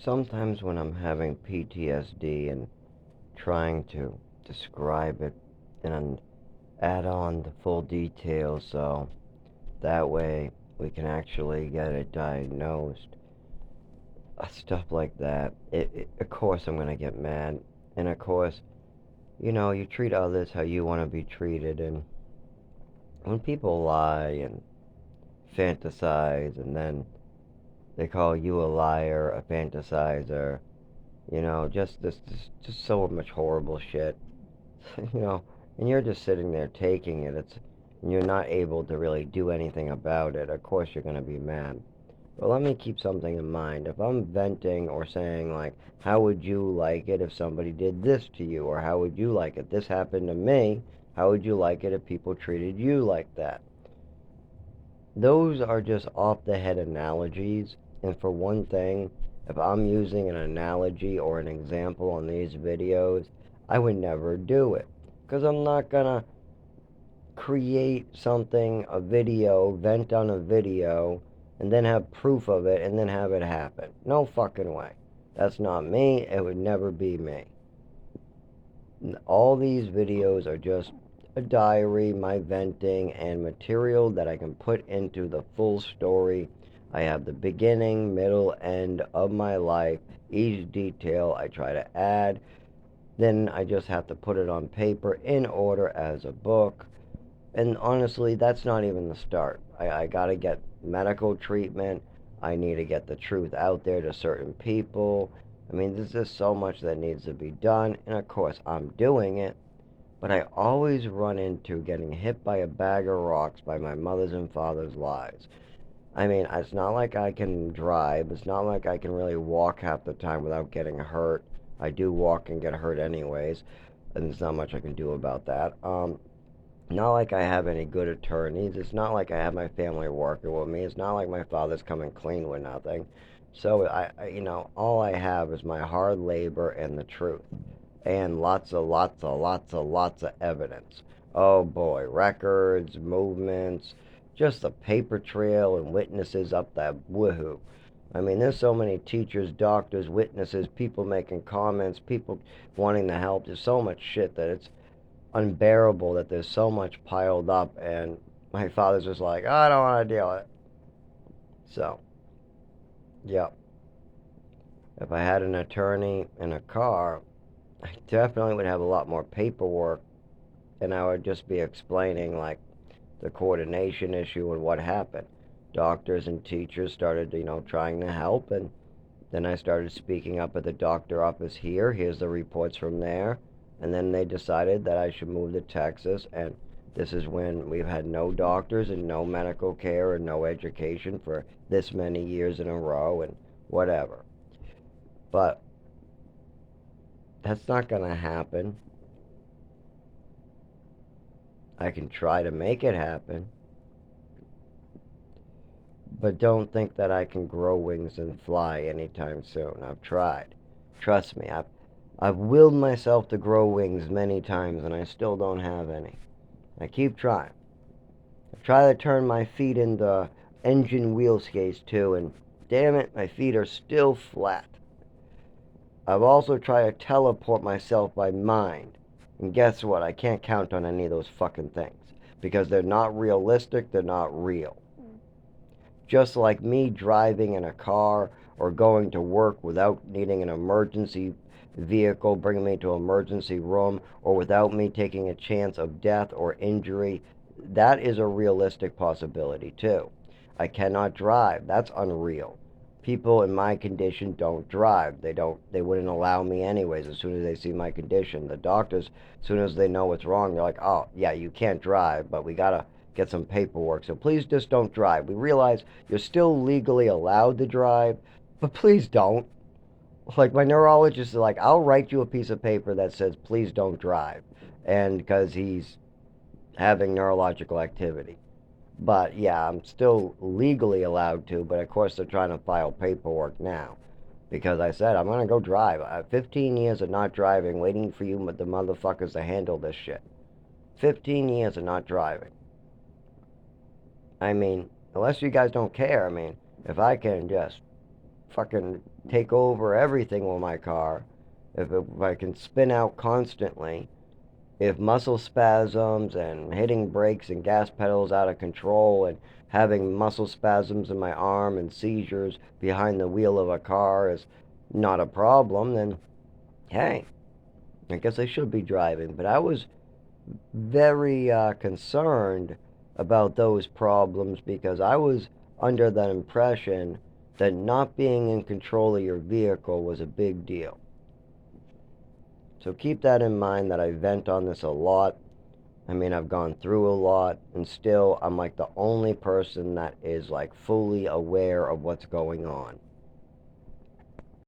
Sometimes when I'm having PTSD and trying to describe it and add on the full details so that way we can actually get it diagnosed, stuff like that, of course I'm going to get mad. And of course, you treat others how you want to be treated. And when people lie and fantasize and then they call you a liar, a fantasizer, just so much horrible shit. you know, and you're just sitting there taking it. And you're not able to really do anything about it. Of course, you're gonna be mad. But let me keep something in mind. If I'm venting or saying like, "How would you like it if somebody did this to you?" or "How would you like it? This happened to me. How would you like it if people treated you like that?" Those are just off the head analogies. And for one thing, if I'm using an analogy or an example on these videos, I would never do it. Because I'm not gonna create something, a video, vent on a video, and then have proof of it and then have it happen. No fucking way. That's not me. It would never be me. All these videos are just a diary, my venting, and material that I can put into the full story. I have the beginning, middle, end of my life. Each detail I try to add. Then I just have to put it on paper in order as a book. And honestly, that's not even the start. I gotta get medical treatment. I need to get the truth out there to certain people. I mean, there's just so much that needs to be done. And of course, I'm doing it. But I always run into getting hit by a bag of rocks by my mother's and father's lies. I mean, it's not like I can drive. It's not like I can really walk half the time without getting hurt. I do walk and get hurt anyways, and there's not much I can do about that. Not like I have any good attorneys. It's not like I have my family working with me. It's not like my father's coming clean with nothing. So all I have is my hard labor and the truth, and lots of evidence. Oh boy, records, movements, just the paper trail and witnesses up that woohoo. I mean, there's so many teachers, doctors, witnesses, people making comments, people wanting to help. There's so much shit that it's unbearable that there's so much piled up, and my father's just like, "Oh, I don't want to deal with it." So, yeah, if I had an attorney in a car, I definitely would have a lot more paperwork, and I would just be explaining like the coordination issue and what happened. Doctors and teachers started, trying to help, and then I started speaking up at the doctor office here. Here's the reports from there. And then they decided that I should move to Texas. And this is when we've had no doctors and no medical care and no education for this many years in a row and whatever. But that's not going to happen. I can try to make it happen. But don't think that I can grow wings and fly anytime soon. I've tried. Trust me, I've willed myself to grow wings many times and I still don't have any. I keep trying. I try to turn my feet into engine wheel skates too, and damn it, my feet are still flat. I've also tried to teleport myself by mind. And guess what? I can't count on any of those fucking things. Because they're not realistic, they're not real. Just like me driving in a car or going to work without needing an emergency vehicle bringing me to an emergency room, or without me taking a chance of death or injury, that is a realistic possibility too. I cannot drive. That's unreal. People in my condition don't drive. They wouldn't allow me anyways as soon as they see my condition. The doctors, as soon as they know what's wrong, they're like, "Oh, yeah, you can't drive, but we got to get some paperwork. So please just don't drive. We realize you're still legally allowed to drive, but please don't." Like my neurologist is like, "I'll write you a piece of paper that says please don't drive," and because he's having neurological activity. But yeah, I'm still legally allowed to. But of course, they're trying to file paperwork now because I said I'm gonna go drive. I have 15 years of not driving, waiting for you, the motherfuckers, to handle this shit. 15 years of not driving. I mean, unless you guys don't care. I mean, if I can just fucking take over everything with my car, if I can spin out constantly, if muscle spasms and hitting brakes and gas pedals out of control and having muscle spasms in my arm and seizures behind the wheel of a car is not a problem, then hey, I guess I should be driving. But I was very concerned about those problems because I was under the impression that not being in control of your vehicle was a big deal. So keep that in mind that I vent on this a lot. I mean, I've gone through a lot, and still, I'm like the only person that is like fully aware of what's going on.